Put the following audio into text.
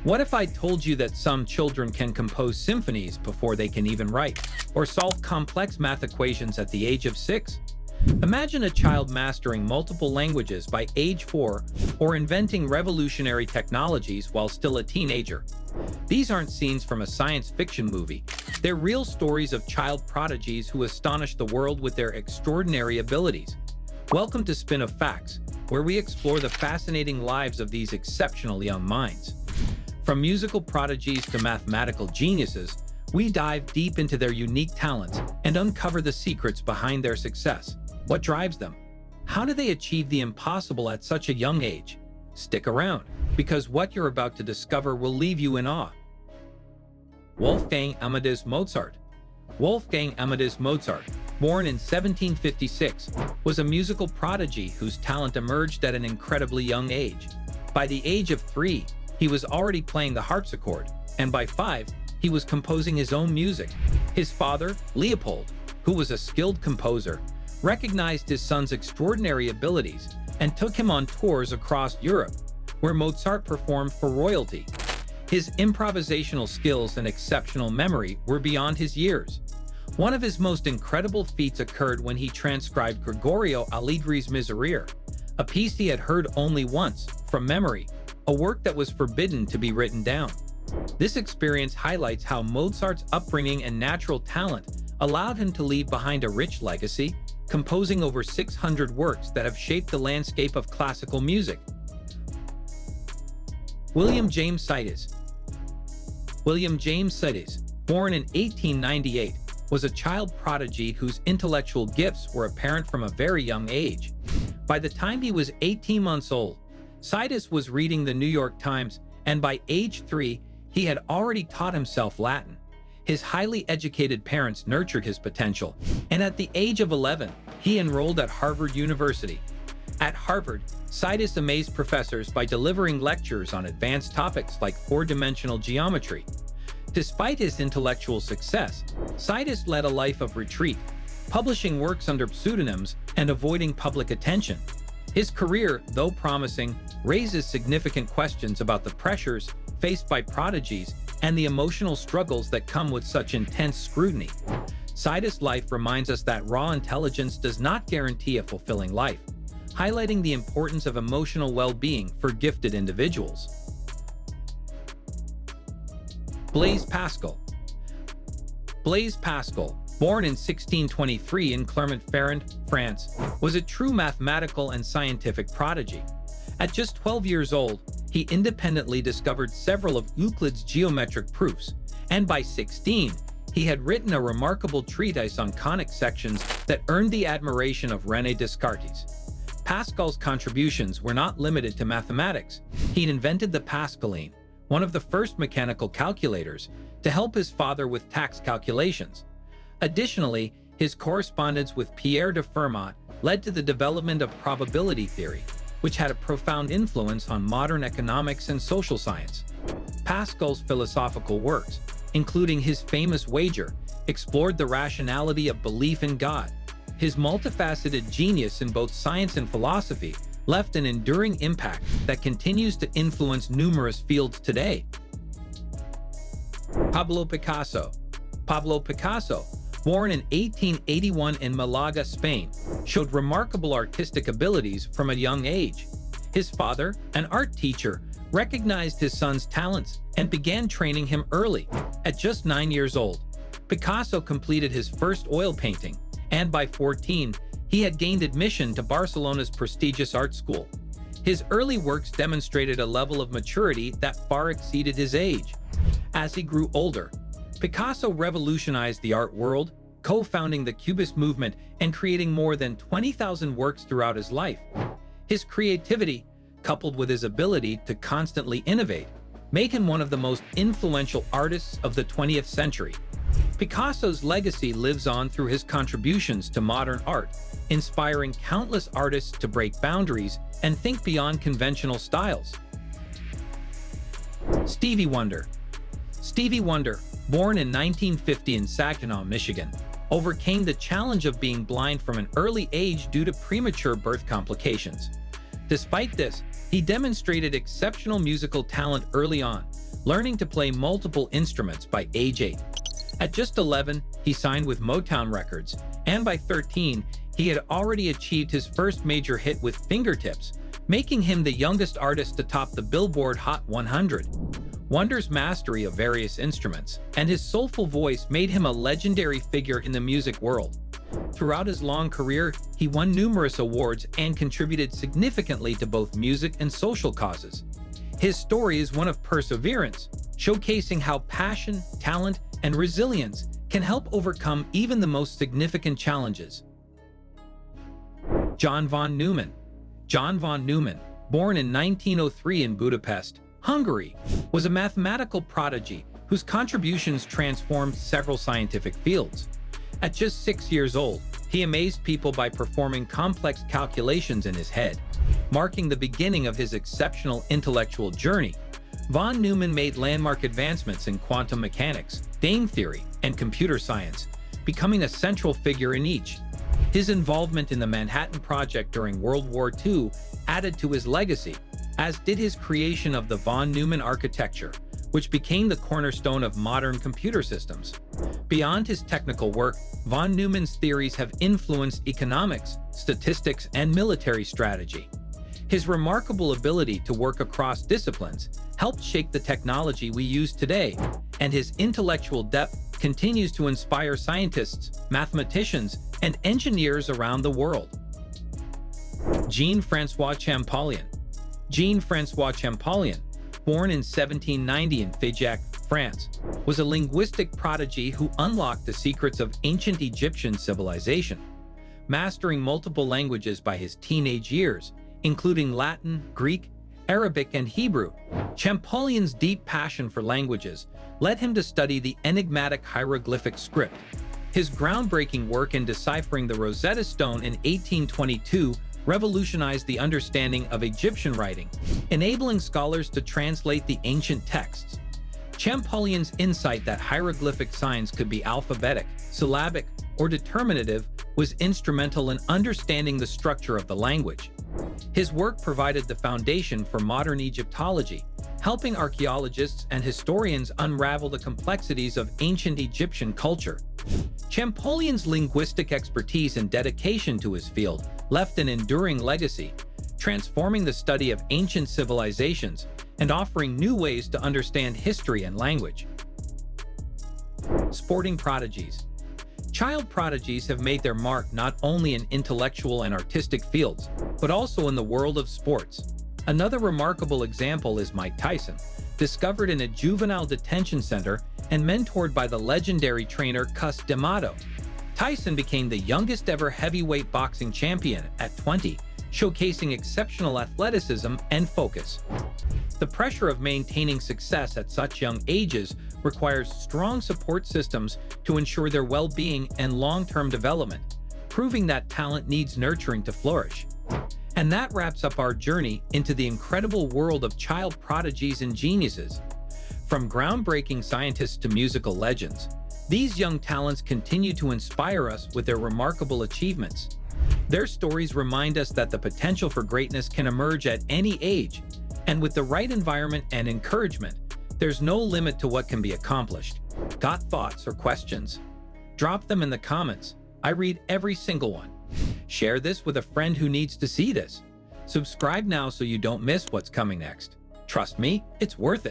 What if I told you that some children can compose symphonies before they can even write, or solve complex math equations at the age of 6? Imagine a child mastering multiple languages by age 4, or inventing revolutionary technologies while still a teenager. These aren't scenes from a science fiction movie. They're real stories of child prodigies who astonish the world with their extraordinary abilities. Welcome to Spin of Facts, where we explore the fascinating lives of these exceptional young minds. From musical prodigies to mathematical geniuses, we dive deep into their unique talents and uncover the secrets behind their success. What drives them? How do they achieve the impossible at such a young age? Stick around, because what you're about to discover will leave you in awe. Wolfgang Amadeus Mozart. Wolfgang Amadeus Mozart, born in 1756, was a musical prodigy whose talent emerged at an incredibly young age. By the age of 3, he was already playing the harpsichord, and by 5, he was composing his own music. His father, Leopold, who was a skilled composer, recognized his son's extraordinary abilities and took him on tours across Europe, where Mozart performed for royalty. His improvisational skills and exceptional memory were beyond his years. One of his most incredible feats occurred when he transcribed Gregorio Allegri's Miserere, a piece he had heard only once, from memory, a work that was forbidden to be written down. This experience highlights how Mozart's upbringing and natural talent allowed him to leave behind a rich legacy, composing over 600 works that have shaped the landscape of classical music. William James Sidis. William James Sidis, born in 1898, was a child prodigy whose intellectual gifts were apparent from a very young age. By the time he was 18 months old, Sidis was reading the New York Times, and by age 3, he had already taught himself Latin. His highly educated parents nurtured his potential, and at the age of 11, he enrolled at Harvard University. At Harvard, Sidis amazed professors by delivering lectures on advanced topics like four-dimensional geometry. Despite his intellectual success, Sidis led a life of retreat, publishing works under pseudonyms and avoiding public attention. His career, though promising, raises significant questions about the pressures faced by prodigies and the emotional struggles that come with such intense scrutiny. Sidis' life reminds us that raw intelligence does not guarantee a fulfilling life, highlighting the importance of emotional well-being for gifted individuals. Blaise Pascal. Blaise Pascal, born in 1623 in Clermont-Ferrand, France, was a true mathematical and scientific prodigy. At just 12 years old, he independently discovered several of Euclid's geometric proofs, and by 16, he had written a remarkable treatise on conic sections that earned the admiration of René Descartes. Pascal's contributions were not limited to mathematics. He'd invented the Pascaline, one of the first mechanical calculators, to help his father with tax calculations. Additionally, his correspondence with Pierre de Fermat led to the development of probability theory, which had a profound influence on modern economics and social science. Pascal's philosophical works, including his famous Wager, explored the rationality of belief in God. His multifaceted genius in both science and philosophy left an enduring impact that continues to influence numerous fields today. Pablo Picasso. Pablo Picasso, born in 1881 in Malaga, Spain, showed remarkable artistic abilities from a young age. His father, an art teacher, recognized his son's talents and began training him early. At just 9 years old, Picasso completed his first oil painting, and by 14, he had gained admission to Barcelona's prestigious art school. His early works demonstrated a level of maturity that far exceeded his age. As he grew older, Picasso revolutionized the art world, co-founding the Cubist movement and creating more than 20,000 works throughout his life. His creativity, coupled with his ability to constantly innovate, made him one of the most influential artists of the 20th century. Picasso's legacy lives on through his contributions to modern art, inspiring countless artists to break boundaries and think beyond conventional styles. Stevie Wonder. Stevie Wonder, born in 1950 in Saginaw, Michigan, overcame the challenge of being blind from an early age due to premature birth complications. Despite this, he demonstrated exceptional musical talent early on, learning to play multiple instruments by age 8. At just 11, he signed with Motown Records, and by 13, he had already achieved his first major hit with Fingertips, making him the youngest artist to top the Billboard Hot 100. Wonder's mastery of various instruments and his soulful voice made him a legendary figure in the music world. Throughout his long career, he won numerous awards and contributed significantly to both music and social causes. His story is one of perseverance, showcasing how passion, talent, and resilience can help overcome even the most significant challenges. John von Neumann. John von Neumann, born in 1903 in Budapest, Hungary, was a mathematical prodigy whose contributions transformed several scientific fields. At just 6 years old, he amazed people by performing complex calculations in his head, marking the beginning of his exceptional intellectual journey. Von Neumann made landmark advancements in quantum mechanics, game theory, and computer science, becoming a central figure in each. His involvement in the Manhattan Project during World War II added to his legacy, as did his creation of the von Neumann architecture, which became the cornerstone of modern computer systems. Beyond his technical work, von Neumann's theories have influenced economics, statistics, and military strategy. His remarkable ability to work across disciplines helped shape the technology we use today, and his intellectual depth continues to inspire scientists, mathematicians, and engineers around the world. Jean-Francois Champollion. Jean-Francois Champollion, born in 1790 in Figeac, France, was a linguistic prodigy who unlocked the secrets of ancient Egyptian civilization. Mastering multiple languages by his teenage years, including Latin, Greek, Arabic, and Hebrew, Champollion's deep passion for languages led him to study the enigmatic hieroglyphic script. His groundbreaking work in deciphering the Rosetta Stone in 1822 revolutionized the understanding of Egyptian writing, enabling scholars to translate the ancient texts. Champollion's insight that hieroglyphic signs could be alphabetic, syllabic, or determinative was instrumental in understanding the structure of the language. His work provided the foundation for modern Egyptology, helping archaeologists and historians unravel the complexities of ancient Egyptian culture. Champollion's linguistic expertise and dedication to his field left an enduring legacy, transforming the study of ancient civilizations and offering new ways to understand history and language. Sporting prodigies. Child prodigies have made their mark not only in intellectual and artistic fields, but also in the world of sports. Another remarkable example is Mike Tyson, discovered in a juvenile detention center and mentored by the legendary trainer Cus D'Amato. Tyson became the youngest ever heavyweight boxing champion at 20, showcasing exceptional athleticism and focus. The pressure of maintaining success at such young ages requires strong support systems to ensure their well-being and long-term development, proving that talent needs nurturing to flourish. And that wraps up our journey into the incredible world of child prodigies and geniuses. From groundbreaking scientists to musical legends, these young talents continue to inspire us with their remarkable achievements. Their stories remind us that the potential for greatness can emerge at any age, and with the right environment and encouragement, there's no limit to what can be accomplished. Got thoughts or questions? Drop them in the comments. I read every single one. Share this with a friend who needs to see this. Subscribe now so you don't miss what's coming next. Trust me, it's worth it.